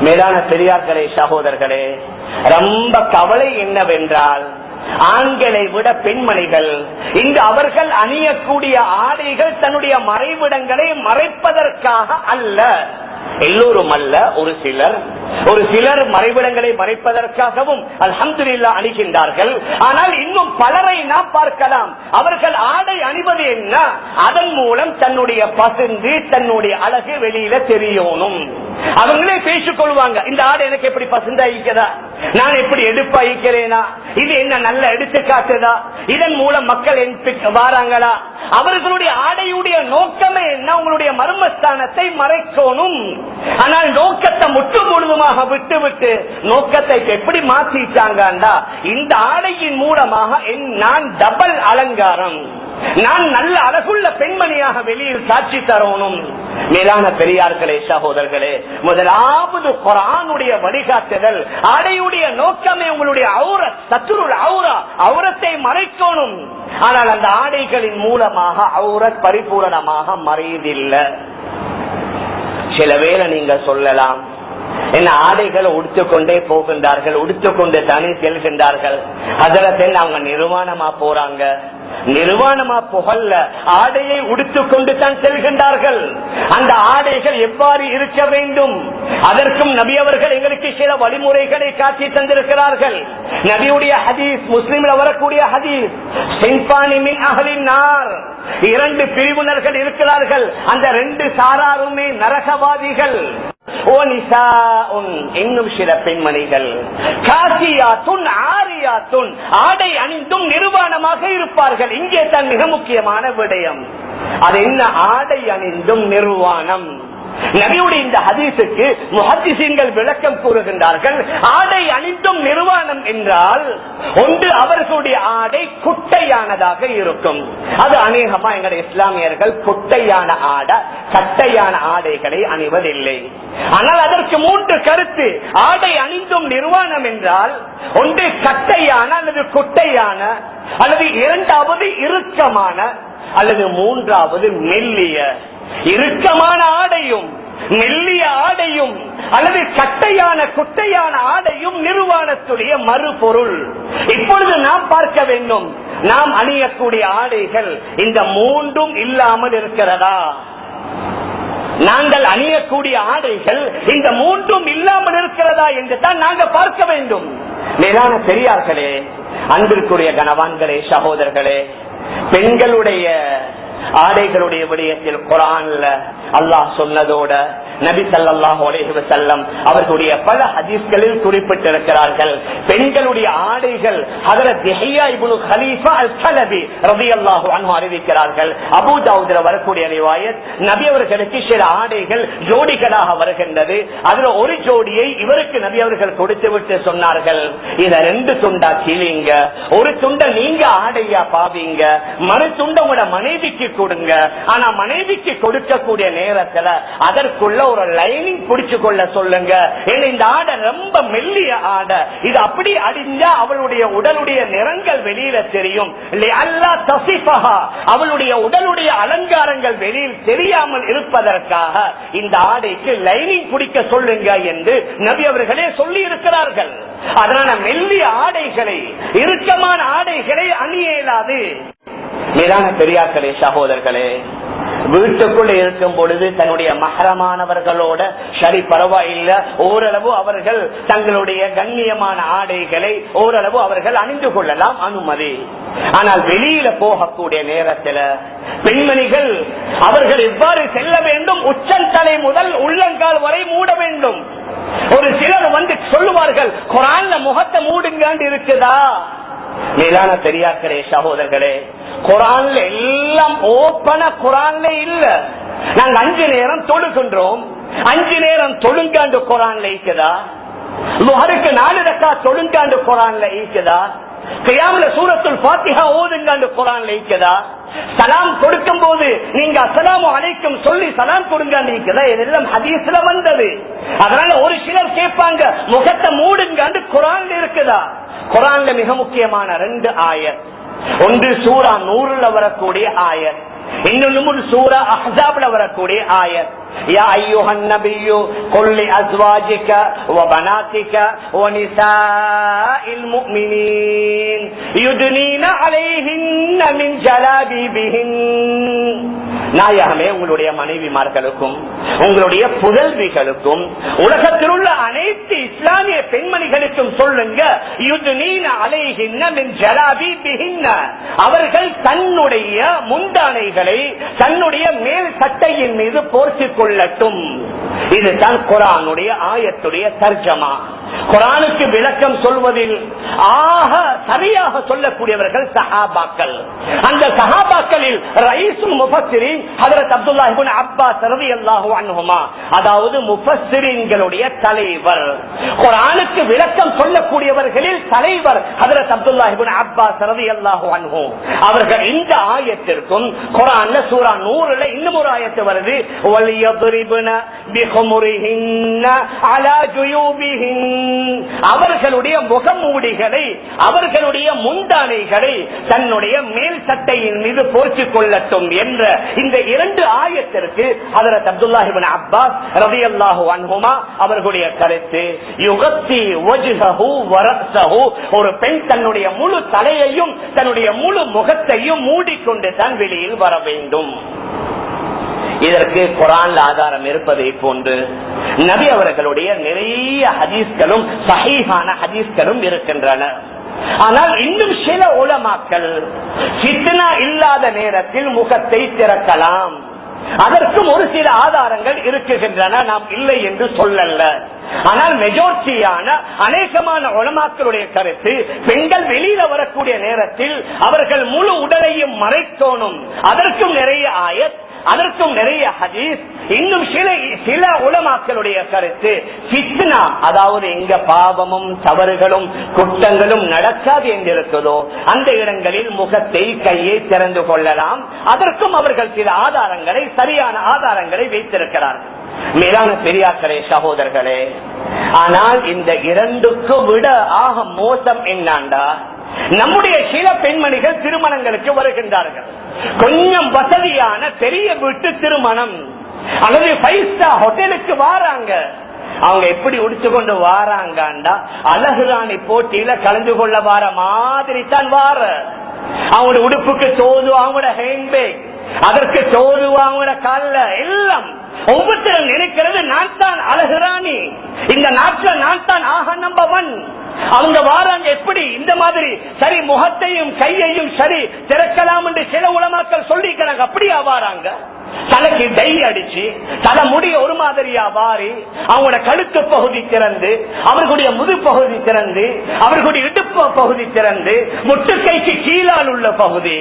மேலான பெரியார்களே, சகோதரர்களே, ரொம்ப கவலை என்னவென்றால் ஆண்களை விட பெண்மணிகள் இங்கு அவர்கள் அணியக்கூடிய ஆடைகள் தன்னுடைய மறைவிடங்களை மறைப்பதற்காக அல்ல. எல்லோரும் அல்ல, ஒரு சிலர் மறைவிடங்களை மறைப்பதற்காகவும் அல்ஹம்துலில்லாஹ் அணிகின்றார்கள். ஆனால் இன்னும் பலரை நாம் பார்க்கலாம், அவர்கள் ஆடை அணிவது என்ன, அதன் மூலம் தன்னுடைய பசுந்து தன்னுடைய அழகு வெளியில தெரியணும். அவங்களே பேசிக் கொள்வாங்க, இந்த ஆடை எனக்கு எப்படி பசுந்தா ஈக்கிறதா, நான் எப்படி எடுப்பா ஈக்கிறேனா, இது என்ன நல்ல எடுத்துக்காட்டுதா, இதன் மூலம் மக்கள் வாராங்களா. அவர்களுடைய ஆடையுடைய நோக்கமே என்ன, உங்களுடைய மர்மஸ்தானத்தை மறைக்கணும். ஆனால் நோக்கத்தை முற்று முழுதுமாக விட்டு நோக்கத்தை எப்படி மாற்றிட்டாங்கண்டா, இந்த ஆடையின் மூலமாக நான் டபுள் அலங்காரம், நான் நல்ல அழகுள்ள பெண்மணியாக வெளியில் காட்சி தரணும். மேலான பெரியார்களே, சகோதரர்களே, முதலாவது குர்ஆனுடைய வழிகாட்டுதல், ஆடையுடைய நோக்கமே உங்களுடைய அவுரத்தை மறைக்கணும். ஆனால் அந்த ஆடைகளின் மூலமாக அவுரத் பரிபூரணமாக மறையதில்லை. சில வேளை நீங்க சொல்லலாம், என்ன ஆடைகளை உடுத்துக்கொண்டே போகின்றார்கள், உடுத்துக்கொண்டு தானே செல்கின்றார்கள், அதில் அவங்க நிர்வாணமா போறாங்க. நிர்வாணமா புகழ்ல ஆடையை உடுத்துக்கொண்டு தான் செல்கின்றார்கள். அந்த ஆடைகள் எவ்வாறு இருக்க வேண்டும், அதற்கும் நபி அவர்கள் எங்களுக்கு சில வழிமுறைகளை காட்டி தந்திருக்கிறார்கள். நபியுடைய ஹதீஸ், முஸ்லிம்ல வரக்கூடிய ஹதீஸ், சின்பானி மின் அஹ்லின் நார், இரண்டு பிரிவினர்கள் இருக்கிறார்கள், அந்த ரெண்டு சாராருமே நரகவாதிகள். இன்னும் சில பெண்மணிகள் காசியாத்துன் ஆரியாத்துன், ஆடை அணிந்தும் நிர்வாணமாக இருப்பார்கள். இங்கே தான் மிக முக்கியமான விடயம், அது என்ன, ஆடை அணிந்தும் நிர்வாணம். நபியுடைய இந்த ஹதீஸுக்கு முஹத்திஸீன்கள் விளக்கம் கூறுகின்றார்கள். ஆடை அணிந்தும் நிர்வாணம் என்றால் ஒன்று அவர்களுடைய ஆடை குட்டையானதாக இருக்கும். அது அநேகமா எங்களுடைய இஸ்லாமியர்கள் குட்டையான ஆடை, கட்டையான ஆடைகளை அணிவதில்லை. ஆனால் அதற்கு மூன்று கருத்து. ஆடை அணிந்தும் நிர்வாணம் என்றால் ஒன்று கட்டையான அல்லது குட்டையான, அல்லது இரண்டாவது இறுக்கமான, அல்லது மூன்றாவது மெல்லிய. இறுக்கமான ஆடையும் மெல்லிய ஆடையும் அல்லது கட்டையான குட்டையான ஆடையும் நிர்வாணத்துடைய மறுபொருள். இப்பொழுது நாம் பார்க்க வேண்டும், நாம் அணியக்கூடிய ஆடைகள் இந்த மூன்றும் இல்லாமல் இருக்கிறதா? நாங்கள் அணியக்கூடிய ஆடைகள் இந்த மூன்றும் இல்லாமல் இருக்கிறதா என்று தான் நாங்கள் பார்க்க வேண்டும். மேலான பெரியார்களே, அன்பிற்குரிய கணவான்களே, சகோதரர்களே, பெண்களுடைய ஆடைகளுடைய விடயத்தில் குர்ஆன்ல அல்லாஹ் சொன்னதோட நபி ஸல்லல்லாஹு அலைஹி வஸல்லம் அவர்களுடைய பல ஹதீஸ்களில் குறிப்பிட்டிருக்கிறார்கள். பெண்களுடைய ஆடைகள் ஹஜ்ரத் யஹ்யா இப்னு கலீஃபா அல்-கலபி রাদিয়াল্লাহு அன்ஹு அறிவிக்கிறார்கள். அபூ தாவூத்ல வரக்கூடிய ரிவாயத், நபி அவர்களுக்கு சில ஆடைகள் ஜோடிகளாக வருகின்றது. அதுல ஒரு ஜோடியை இவருக்கு நபி அவர்கள் கொடுத்து விட்டு சொன்னார்கள், இத ரெண்டு துண்டா கிழிங்க, ஒரு துண்டை நீங்க ஆடையா பாவீங்க, மறு துண்டை உங்களோட மனைவிக்கு கொடுங்க. ஆனா மனைவிக்கு கொடுக்கக்கூடிய நேரத்துல அதற்குள்ள ஒரு லைனிங் பிடிச்சு கொள்ள சொல்லுங்க. இந்த ஆடை ரொம்ப மெல்லிய ஆடை, இது அப்படி அடிஞ்சா அவளுடைய உடலுடைய நிறங்கள் வெளியில தெரியும். அவளுடைய உடலுடைய அலங்காரங்கள் வெளியில் தெரியாமல் இருப்பதற்காக இந்த ஆடைக்கு லைனிங் பிடிக்க சொல்லுங்க என்று நபி அவர்களே சொல்லி இருக்கிறார்கள். அதனால மெல்லிய ஆடைகளை, இறுக்கமான ஆடைகளை அணிய இயலாது. மேலான பெரியார்களே, சகோதரர்களே, வீட்டுக்குள்ள இருக்கும் பொழுது தன்னுடைய மஹரமானவர்களோட சரி பரவாயில்லை, ஓரளவு அவர்கள் தங்களுடைய கண்ணியமான ஆடைகளை ஓரளவு அவர்கள் அணிந்து கொள்ளலாம், அனுமதி. ஆனால் வெளியில போகக்கூடிய நேரத்தில் பெண்மணிகள் அவர்கள் எவ்வாறு செல்ல வேண்டும், உச்சந்தலை முதல் உள்ளங்கால் வரை மூட வேண்டும். ஒரு சிலர் வந்து சொல்லுவார்கள், குர்ஆன்ல முகத்தை மூடுங்க இருக்குதா? மேலான பெரியார்களே, சகோதரர்களே, குர்ஆன்ல எல்லாம் ஓப்பன குர்ஆன்ல இல்ல. நாங்க 5 நேரம் தொழுகின்றோம், 5 நேரம் தொழுங்காண்டு குர்ஆன்ல இருக்குதா? லுஹருக்கு 4 ரக்காத் தொழுங்காண்டு குர்ஆன்ல இருக்குதா? கியாம்ல சூரத்துல் ஃபாத்திஹா ஓதுங்காண்டு குர்ஆன்ல இருக்குதா? சலாம் கொடுக்கும் போது நீங்க அஸ்ஸலாமு அலைக்கும் சொல்லி சலாம் கொடுங்காண்டு இருக்குதா? இதெல்லாம் ஹதீஸ்ல வந்தது. அதனால ஒரு சிலர் கேட்பாங்க, முகத்தை மூடுங்காண்டு குர்ஆன்ல இருக்குதா? குர்ஆன்ல மிக முக்கியமான 2 ஆயத். ஒன்று சூரா நூறுல வரக்கூடிய ஆயத், இன்னொன்று சூரா அஹ்ஸாப்ல வரக்கூடிய ஆயத். யா அய்யுஹன் நபியு குல் லிஅஸ்வாஜிக வபனாதிக வநிசாஇல் முஃமினீன் யுத்னீன அலைஹின்ன மின் ஜலாபிபிஹின். நாயகமே, உங்களுடைய மனைவிமார்களுக்கும் உங்களுடைய புதல்விகளுக்கும் உலகத்தில் உள்ள அனைத்து இஸ்லாமிய பெண்மணிகளுக்கும் சொல்லுங்க, யுத்னீன அலைஹின்ன மின் ஜலாபிபிஹின், அவர்கள் தன்னுடைய முந்தானைகளை தன்னுடைய மேல் சட்டையின் மீது போர்த்திக் கொள்ளட்டும். இதுதான் குர்ஆனுடைய ஆயத்துடைய தர்ஜமா. குர்ஆனுக்கு விளக்கம் சொல்வதில் ஆக சரியாக சொல்லக்கூடியவர்கள் சஹாபாக்கள். அந்த சஹாபாக்களில் ரயீசுல் முஃபஸ்ஸிரீன் ஹஜ்ரத் அப்துல்லாஹ் இப்னு அப்பாஸ் ரலியல்லாஹு அன்ஹுமா, அதாவது முஃபஸ்ஸிரீன்களுடைய தலைவர். குர்ஆனுக்கு விளக்கம் சொல்லக்கூடியவர்களில் தலைவர் ஹஜ்ரத் அப்துல்லாஹ் இப்னு அப்பாஸ் ரலியல்லாஹு அன்ஹு. அவர்கள் இந்த ஆயத்திற்கும் குர்ஆன்ல சூரா நூறுல இன்னும் ஒரு ஆயத்து வருது, வலியத்ரிபுன பிஹுமுரிஹின்ன அலா ஜுயூபிஹின், அவர்களுடைய முகமூடிகளை அவர்களுடைய முந்தானைகளை தன்னுடைய மேல் சட்டையின் மீது போர்த்திக் கொள்ளட்டும் என்ற இந்த இரண்டு ஆயத்திற்கு ஹஜ்ரத் அப்துல்லாஹ் இப்னு அப்பாஸ் ரலியல்லாஹு அன்ஹுமா அவர்களுடைய கருத்து, யுகத்தி வஜ்ஹஹு வரஸஹு, ஒரு பெண் தன்னுடைய முழு தலையையும் தன்னுடைய முழு முகத்தையும் மூடிக்கொண்டு தான் வெளியில் வர வேண்டும். இதற்கு குர்ஆன்ல ஆதாரம் இருப்பதை போன்று நபி அவர்களுடைய நிறைய ஹதீஸ்களும் சஹீஹான ஹதீஸ்களும் இருக்கின்றன. ஆனால் இன்னும் சில உலமாக்கள் ஃபித்னா இல்லாத நேரத்தில் முகத்தை திறக்கலாம், அதற்கும் ஒரு சில ஆதாரங்கள் இருக்குகின்றன, நாம் இல்லை என்று சொல்லல. ஆனால் மெஜாரிட்டியான அநேகமான உலமாக்களுடைய கருத்து, பெண்கள் வெளியில வரக்கூடிய நேரத்தில் அவர்கள் முழு உடலையும் மறைக்கணும். அதற்கும் நிறைய ஆயத், அதற்கும் நிறைய ஹதீஸ். இன்னும் சில உலமாக்களுடைய கருத்து, ஃபித்னா, அதாவது எங்க பாவமும் தவறுகளும் குற்றங்களும் நடக்காது என்றிருக்கிறதோ அந்த இடங்களில் முகத்தை கையை திறந்து கொள்ளலாம். அதற்கும் அவர்கள் சில ஆதாரங்களை, சரியான ஆதாரங்களை வைத்திருக்கிறார்கள். மேலான பெரியார்களே, சகோதரர்களே, ஆனால் இந்த இரண்டுக்கு விட ஆக மோசம் என்னண்டா, நம்முடைய சில பெண்மணிகள் திருமணங்களுக்கு வருகின்றார்கள். கொஞ்சம் வசதியான பெரிய வீட்டு திருமணம் அல்லது 5 ஸ்டார் ஹோட்டலுக்கு வாராங்க. அவங்க எப்படி உடிச்சு கொண்டு வாராங்கண்டா, அழகுராணி போட்டியில கலந்து கொள்ள வார மாதிரி தான் வார. அவங்களோட உடுப்புக்கு தோது, அவங்களோட ஹேண்ட்பேக், அதற்கு தோது, அவங்களோட கால்ல எல்லாம் ஒவ்வொருத்தரும் நினைக்கிறது, நான் தான் அழகுராணி, இந்த நாட்டில் நான் தான் ஆக நம்பர் 1. அவங்க வாராங்க எப்படி இந்த மாதிரி, சரி முகத்தையும் கையையும் சரி திறக்கலாம் என்று சில உலமாக்கள் சொல்லிக்கிறாங்க. அப்படியா வாராங்க? தலைக்கு டை அடிச்சு தலை முடிய ஒரு மாதிரியா வாரி, அவங்களோட கழுத்து பகுதி திறந்து, அவர்களுடைய முது பகுதி திறந்து, அவர்களுடைய இடுப்பு பகுதி திறந்து, முட்டுக்கைக்கு கீழால் உள்ள பகுதி.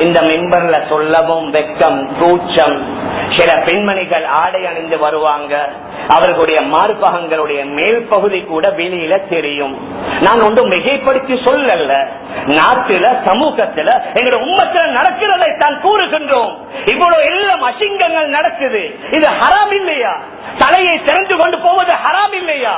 இந்த மிம்பர்ல சொல்லவும் வெக்கம், கூச்சம். சில பெண்மணிகள் ஆடை அணிந்து வருவாங்க, அவர்களுடைய மார்பகங்களுடைய மேல் பகுதி கூட வெளியில தெரியும். நான் ஒன்றும் மிகைப்படுத்தி சொல்லல, நாட்டில சமூகத்துல எங்களுடைய உம்மத்துல நடக்கிறதை தான் கூறுகின்றோம். இவ்வளவு எல்லாம் அசிங்கங்கள் நடக்குது, இது ஹராம் இல்லையா? தலையை திறந்து கொண்டு போவது ஹராம் இல்லையா?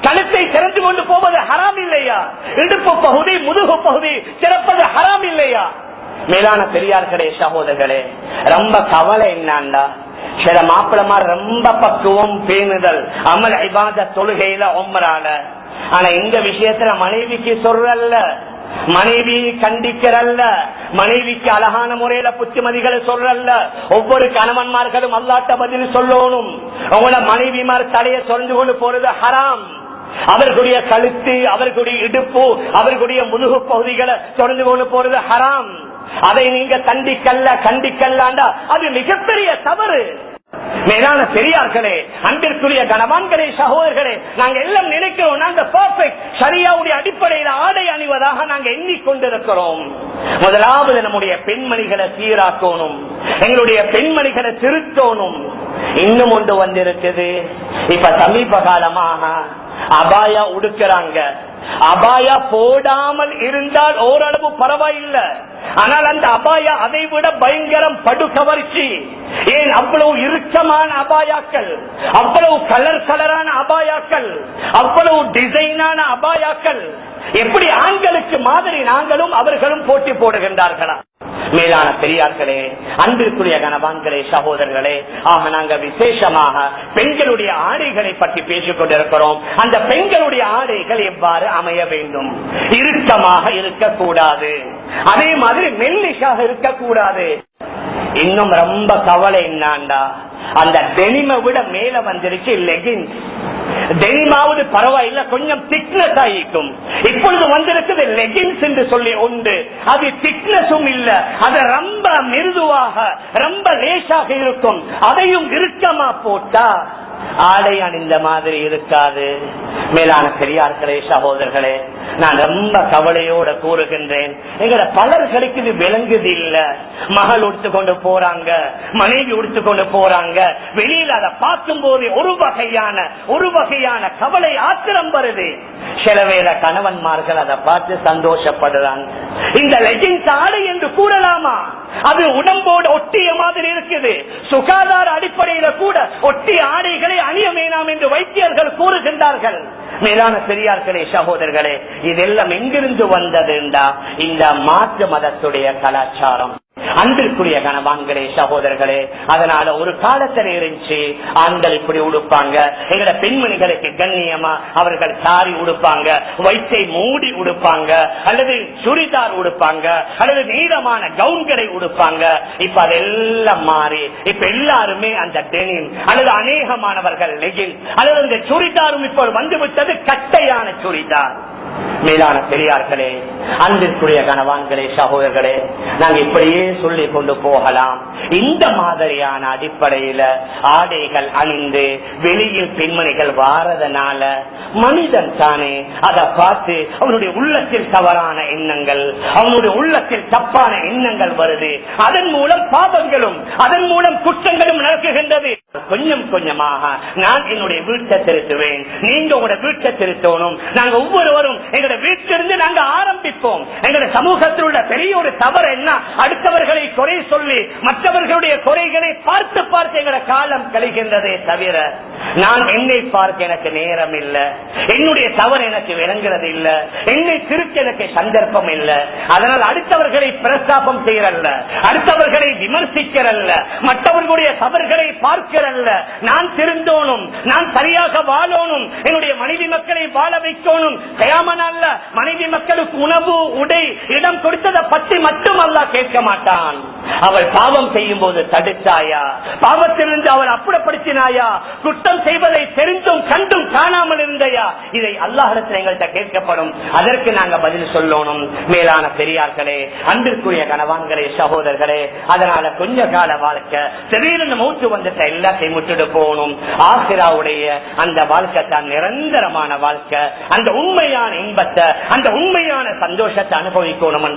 கழுத்தை திறந்து கொண்டு போவது ஹராம் இல்லையா? இடுப்பு பகுதி, முதுகு பகுதி திறப்பது ஹராம் இல்லையா? மேலான பெரியார்களே, சகோதரர்களே, ரொம்ப கவலை என்னண்டா, சில மாப்பிளமார் ரொம்ப பக்குவம், பேணுதல், அமல், இபாதத், தொழுகையில, உம்ரால. ஆனா இந்த விஷயத்துல மனைவிக்கு சொல்றல்ல, மனைவி கண்டிக்கிறல்ல, மனைவிக்கு அழகான முறையில புத்திமதிகளை சொல்றல்ல. ஒவ்வொரு கணவன்மார்களும் அல்லாஹ்ட்ட பதில் சொல்லணும். உங்களோட மனைவிமார் தலையை சொல்ந்து கொண்டு போறது ஹராம். அவர்களுடைய கழுத்து, அவர்களுடைய இடுப்பு, அவர்களுடைய முதுகு பகுதிகளை தொடர்ந்து கொண்டு போறது ஹராம். அதை நீங்க கண்டிக்கல்லாண்டா அது மிகப்பெரிய தவறு. மேலான பெரியார்களே, அன்பிற்குரிய கணவான்களே, சகோதரர்களே, நாங்க எல்லாம் நினைக்கிறோம் நாங்க பெர்ஃபெக்ட் ஷரியாவுடைய அடிப்படையில் ஆடை அணிவதாக நாங்க எண்ணிக்கொண்டிருக்கிறோம். முதலாவது நம்முடைய பெண்மணிகளை சீராக்கணும், எங்களுடைய பெண்மணிகளை திருத்தணும். இன்னும் ஒன்று வந்திருக்குது, இப்ப சமீப காலமாக அபாயா உடுக்கிறாங்க. அபாயா போடாமல் இருந்தால் ஓரளவு பரவாயில்லை, ஆனால் அந்த அபாயா அதை விட பயங்கரம், படுகவர்ச்சி. ஏன் அவ்வளவு இறுக்கமான அபாயாக்கள், அவ்வளவு கலரான அபாயாக்கள், அவ்வளவு டிசைனான அபாயாக்கள். எப்படி ஆண்களுக்கு மாதிரி நாங்களும் அவர்களும் போட்டி போடுகின்றார்களா? மேலான பெரியார்களே, அன்பிற்குரிய கணவான்களே, சகோதரர்களே, ஆக நாங்கள் விசேஷமாக பெண்களுடைய ஆடைகளை பற்றி பேசிக் கொண்டிருக்கிறோம். அந்த பெண்களுடைய ஆடைகள் எவ்வாறு அமைய வேண்டும்? இறுக்கமாக இருக்கக்கூடாது, அதே மாதிரி மெல்லிஷாக இருக்கக்கூடாது. இன்னும் ரொம்ப கவலை என்னாண்டா, அந்த டெனிமை விட மேல வந்துருச்சு லெகின்ஸ். டெனிமாவது பரவாயில்ல, கொஞ்சம் திக்னஸ் ஆகிக்கும். இப்பொழுது வந்திருக்குது லெகின்ஸ் என்று சொல்லி உண்டு. அது திக்னஸும் இல்ல, அது ரொம்ப மிருதுவாக ரொம்ப லேசாக இருக்கும். அதையும் இறுக்கமா போட்டா ஆடை அணிந்த மாதிரி இருக்காது. மேலான பெரியார்களே, சகோதரர்களே, நான் ரொம்ப கவலையோட கூறுகின்றேன், எங்கட பலர்களுக்கு இது விளங்குது இல்ல. மகள் உடுத்துக்கொண்டு போறாங்க, மனைவி உடுத்துக்கொண்டு போறாங்க, வெளியில அதை பார்க்கும் போது ஒரு வகையான கவலை, ஆத்திரம் வருது. சில வேளை கணவன்மார்கள் அதை பார்த்து சந்தோஷப்படுறாங்க. இந்த லெகின்ஸ் ஆடை என்று கூறலாமா? அது உடம்போடு ஒட்டிய மாதிரி இருக்குது. சுகாதார அடிப்படையில கூட ஒட்டிய ஆடைகளை அணிய வேண்டாம் என்று வைத்தியர்கள் கூறுகின்றார்கள். மேலான பெரியார்களே, சகோதரர்களே, இதெல்லாம் எங்கிருந்து வந்ததுண்டா இந்த மாற்று மதத்துடைய கலாச்சாரம். அன்பிற்குரிய கணவான்களே, சகோதரர்களே, அதனால ஒரு காலத்தில் இருந்துச்சு ஆண்கள் இப்படி உடுப்பாங்க. எங்கட பெண்மணிகளுக்கு கண்ணியமா அவர்கள் சாரி உடுப்பாங்க, வயிற்றை மூடி உடுப்பாங்க, அல்லது சுடிதார் உடுப்பாங்க, அல்லது நீளமான கவுன்களை உடுப்பாங்க. இப்ப அதெல்லாம் மாறி இப்ப எல்லாருமே அந்த டெனிம் அல்லது அநேகமானவர்கள் லெகின் அல்லது அந்த சுடிதாரும் இப்போ வந்துவிட்டது கட்டையான சுடிதார். மேலான பெரியார்களே, அன்பிற்குரிய கணவான்களே, சகோதரர்களே, நாங்க இப்படியே சொல்லி கொண்டு போகலாம். இந்த மாதிரியான அடிப்படையில ஆடைகள் அணிந்து வெளியில் பெண்மணிகள் வாரதனால மனிதன் தானே அதை பார்த்து அவனுடைய உள்ளத்தில் தவறான எண்ணங்கள், அவனுடைய உள்ளத்தில் தப்பான எண்ணங்கள் வருது. அதன் மூலம் பாவங்களும் அதன் மூலம் குற்றங்களும் நடக்குகின்றது. கொஞ்சம் கொஞ்சமாக நான் என்னுடைய வீட்டை திருத்துவேன், நீங்க உங்களோட வீட்டை திருத்தணும். நாங்க ஒவ்வொருவரும் எங்களோட வீட்டிலிருந்து நாங்க ஆரம்பிப்போம். எங்களுடைய சமூகத்தில் உள்ள பெரிய ஒரு தவறு என்ன, அடுத்தவர்களை குறை சொல்லி மற்றவர்களுடைய குறைகளை பார்த்து பார்த்து எங்களோட காலம் கழிகின்றதே தவிர நான் என்னை பார்க்க எனக்கு நேரம் இல்லை, என்னுடைய தவறு எனக்கு விளங்குறது இல்லை, என்னை திருத்த எனக்கு சந்தர்ப்பம் இல்லை. அதனால் அடுத்தவர்களை பிரஸ்தாபம் செய்யறல்ல, அடுத்தவர்களை விமர்சிக்கிறல்ல, மற்றவர்களுடைய தவறுகளை பார்க்கிறல்ல. நான் திருந்தோனும், நான் சரியாக வாழணும், என்னுடைய மனைவி மக்களை வாழ வைக்கணும். கயாமனால மனைவி மக்களுக்கு உணவு உடை இடம் கொடுத்ததை பற்றி மட்டும் அல்லாஹ் கேட்க மாட்டான். அவள் பாவம் செய்யும் போது தடுத்தாயா, பாவத்திலிருந்து அவள் அப்புறப்படுத்தினாயா, குற்றம் செய்வதை தெரிந்தும் கண்டும் காணாமல் இருந்தையா, இதை அல்லாஹ்விடத்தில் எங்கள்கிட்ட கேட்கப்படும். அதற்கு நாங்க பதில் சொல்லணும். மேலான பெரியார்களே, அன்பிற்குரிய கணவான்களே, சகோதரர்களே, அதனால கொஞ்ச கால வாழ்க்கை திடீர்னு மூச்சு வந்துட்ட எல்லாத்தையும் விட்டுட்டு போகணும். ஆசிராவுடைய அந்த வாழ்க்கை தான் நிரந்தரமான வாழ்க்கை. அந்த உண்மையான இன்பத்தை, அந்த உண்மையான சந்தோஷத்தை அனுபவிக்கணும்.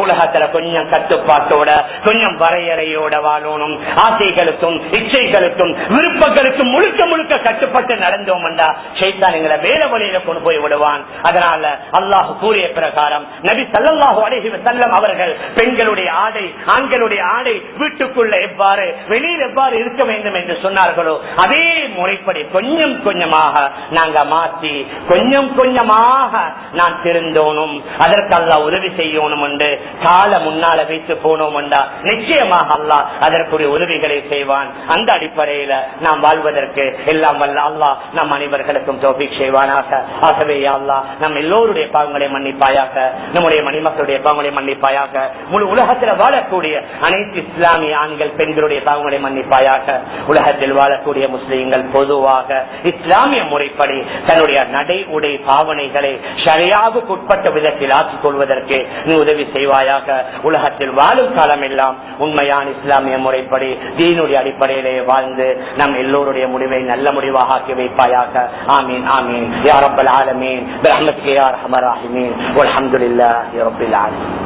உலகத்துல கொஞ்சம் கட்டுப்பாட்டோட, கொஞ்சம் வரையறையோட வாழணும். ஆசைகளுக்கும் இச்சைகளுக்கும் விருப்பங்களுக்கும் முழுக்க முழுக்க கட்டுப்பட்டு நடந்தோம் என்றா ஷைத்தான் எங்களை வேற வழியில கொண்டு போய் விடுவான். அதனால அல்லாஹ் கூறிய பிரகாரம் நபி ஸல்லல்லாஹு அலைஹி வஸல்லம் அவர்கள் பெண்களுடைய ஆடை, ஆண்களுடைய ஆடை வீட்டுக்குள்ள எவ்வாறு வெளியில் எவ்வாறு இருக்க வேண்டும் என்று சொன்னார்களோ அதே முறைப்படி கொஞ்சம் கொஞ்சமாக நாங்க மாற்றி கொஞ்சம் கொஞ்சமாக நான் திருந்தோனும். அதற்கு அல்லாஹ் உதவி செய்யணும் என்று கால முன்னால வைத்து போனோம் என்றா நிச்சயமாக அல்லாஹ் அதற்குரிய உதவிகளை செய்வான். அந்த அடிப்படையில நாம் வாழ்வதற்கு எல்லாம் வல்ல அல்லாஹ் நம் அனைவர்களுக்கும் தௌஃபீக் செய்வானாக. ஆகவே யா அல்லாஹ் நம் எல்லோருடைய பாவங்களை மன்னிப்பாயாக, நம்முடைய மணிமக்களுடைய பாவங்களை மன்னிப்பாயாக, முழு உலகத்தில் வாழக்கூடிய அனைத்து இஸ்லாமிய ஆண்கள் பெண்களுடைய பாவங்களை மன்னிப்பாயாக. உலகத்தில் வாழக்கூடிய முஸ்லிம்கள் பொதுவாக இஸ்லாமிய முறைப்படி தன்னுடைய நடை உடை பாவனைகளை ஷரியாவுக்கு உட்பட்ட விதத்தில் ஆக்கிக் கொள்வதற்கு நீ உதவி செய்வாயாக. உலகத்தில் வாழும் காலம் எல்லாம் உண்மையான இஸ்லாமிய முறைப்படி தீனுடைய அடிப்படையிலே வாழ்ந்து நம் எல்லோருடைய முடிவை நல்ல முடிவாக ஆக்கி வைப்பாயாக. ஆமீன் ஆமீன் யா ரப்பல் ஆலமீன் பிரஹ்மத்திக யா அர்ஹமர் ராஹிமீன் வல்ஹம்துலில்லாஹி ரப்பில் ஆலமீன்.